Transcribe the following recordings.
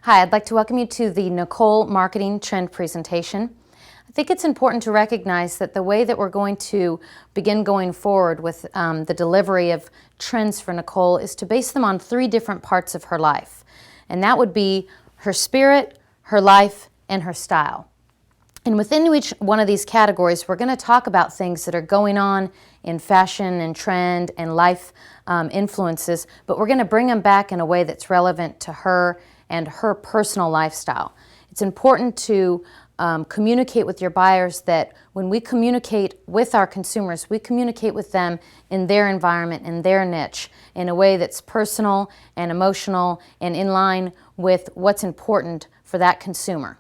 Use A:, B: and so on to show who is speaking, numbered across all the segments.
A: Hi, I'd like to welcome you to the Nicole Marketing Trend presentation. I think it's important to recognize that the way that we're going to begin going forward with the delivery of trends for Nicole is to base them on three different parts of her life. And that would be her spirit, her life, and her style. And within each one of these categories, we're going to talk about things that are going on in fashion and trend and life influences, but we're going to bring them back in a way that's relevant to her and her personal lifestyle. It's important to communicate with your buyers that when we communicate with our consumers, we communicate with them in their environment, in their niche, in a way that's personal and emotional and in line with what's important for that consumer.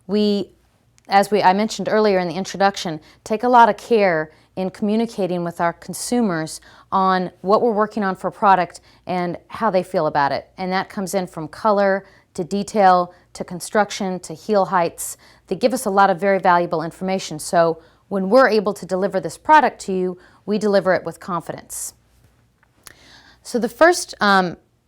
A: I mentioned earlier in the introduction, take a lot of care in communicating with our consumers on what we're working on for product and how they feel about it. And that comes in from color to detail to construction to heel heights. They give us a lot of very valuable information. So when we're able to deliver this product to you, we deliver it with confidence. So the first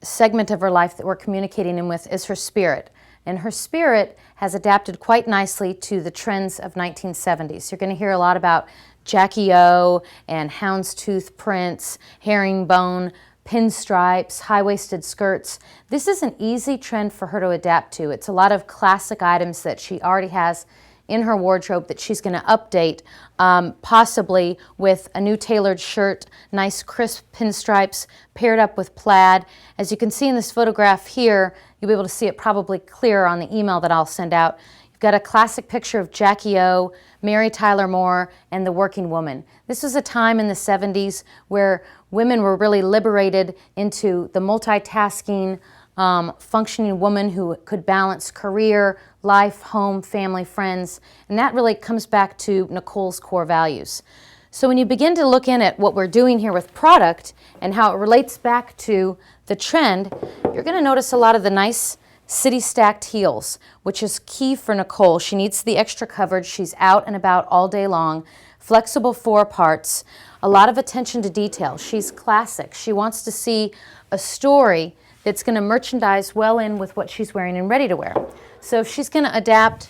A: segment of her life that we're communicating in with is her spirit. And her spirit has adapted quite nicely to the trends of 1970s. You're going to hear a lot about Jackie O and houndstooth prints, herringbone, pinstripes, high-waisted skirts. This is an easy trend for her to adapt to. It's a lot of classic items that she already has in her wardrobe that she's going to update, possibly with a new tailored shirt, nice crisp pinstripes paired up with plaid. As you can see in this photograph here, you'll be able to see it probably clearer on the email that I'll send out. You've got a classic picture of Jackie O, Mary Tyler Moore, and the working woman. This was a time in the 70s where women were really liberated into the multitasking, functioning woman who could balance career, life, home, family, friends, and that really comes back to Nicole's core values. So when you begin to look in at what we're doing here with product and how it relates back to the trend, you're going to notice a lot of the nice city stacked heels, which is key for Nicole. She needs the extra coverage. She's out and about all day long. Flexible four parts, a lot of attention to detail. She's classic. She wants to see a story that's going to merchandise well in with what she's wearing and ready to wear. So if she's going to adapt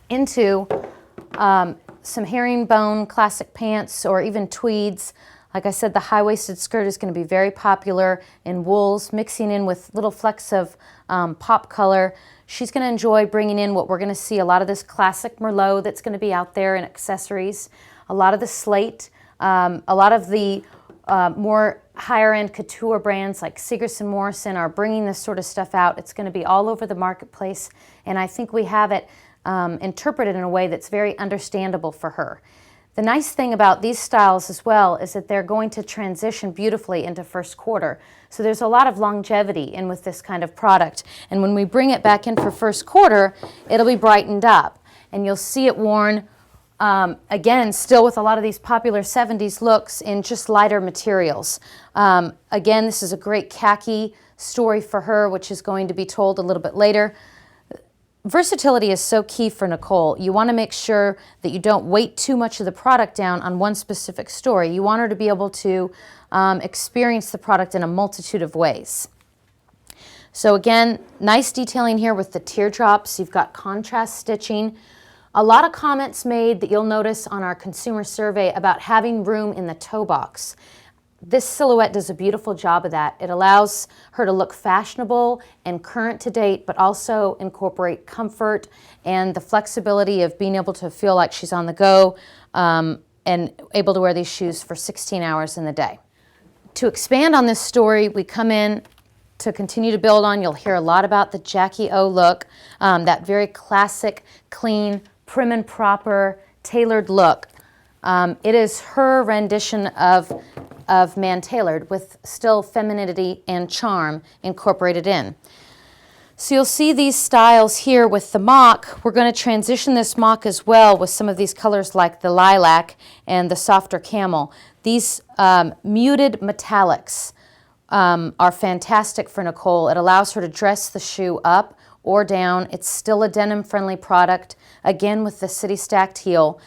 A: into some herringbone classic pants or even tweeds, like I said, the high-waisted skirt is going to be very popular in wools, mixing in with little flecks of pop color. She's going to enjoy bringing in what we're going to see, a lot of this classic Merlot that's going to be out there in accessories, a lot of the slate, a lot of the more higher-end couture brands like Segerson Morrison are bringing this sort of stuff out. It's going to be all over the marketplace, and I think we have it interpreted in a way that's very understandable for her. The nice thing about these styles as well is that they're going to transition beautifully into first quarter. So there's a lot of longevity in with this kind of product. And when we bring it back in for first quarter, it'll be brightened up. And you'll see it worn, again, still with a lot of these popular 70s looks in just lighter materials. Again, this is a great khaki story for her, which is going to be told a little bit later. Versatility is so key for Nicole. You want to make sure that you don't weight too much of the product down on one specific story. You want her to be able to experience the product in a multitude of ways. So again, nice detailing here with the teardrops. You've got contrast stitching. A lot of comments made that you'll notice on our consumer survey about having room in the toe box. This silhouette does a beautiful job of that. It allows her to look fashionable and current to date, but also incorporate comfort and the flexibility of being able to feel like she's on the go and able to wear these shoes for 16 hours in the day. To expand on this story, we come in to continue to build on. You'll hear a lot about the Jackie O look, that very classic, clean, prim and proper, tailored look. It is her rendition of Man Tailored with still femininity and charm incorporated in. So you'll see these styles here with the mock. We're going to transition this mock as well with some of these colors like the lilac and the softer camel. These muted metallics are fantastic for Nicole. It allows her to dress the shoe up or down. It's still a denim-friendly product, again with the city stacked heel.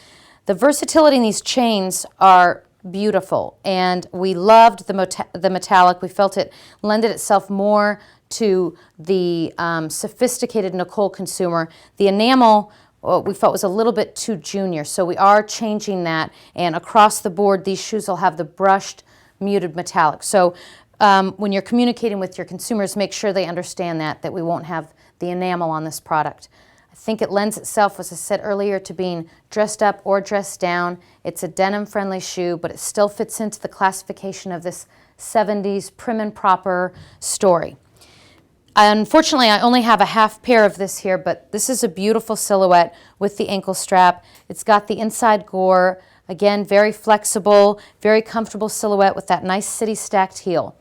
A: The versatility in these chains are beautiful, and we loved the metallic. We felt it lended itself more to the sophisticated Nicole consumer. The enamel, we felt, was a little bit too junior, so we are changing that, and across the board these shoes will have the brushed muted metallic. So when you're communicating with your consumers, make sure they understand that we won't have the enamel on this product. I think it lends itself, as I said earlier, to being dressed up or dressed down. It's a denim-friendly shoe, but it still fits into the classification of this 70s prim and proper story. Unfortunately, I only have a half pair of this here, but this is a beautiful silhouette with the ankle strap. It's got the inside gore. Again, very flexible, very comfortable silhouette with that nice city stacked heel.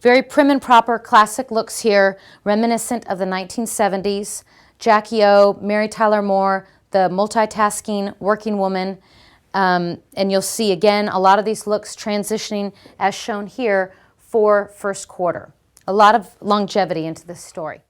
A: Very prim and proper, classic looks here, reminiscent of the 1970s. Jackie O, Mary Tyler Moore, the multitasking working woman. And you'll see, again, a lot of these looks transitioning as shown here for first quarter. A lot of longevity into this story.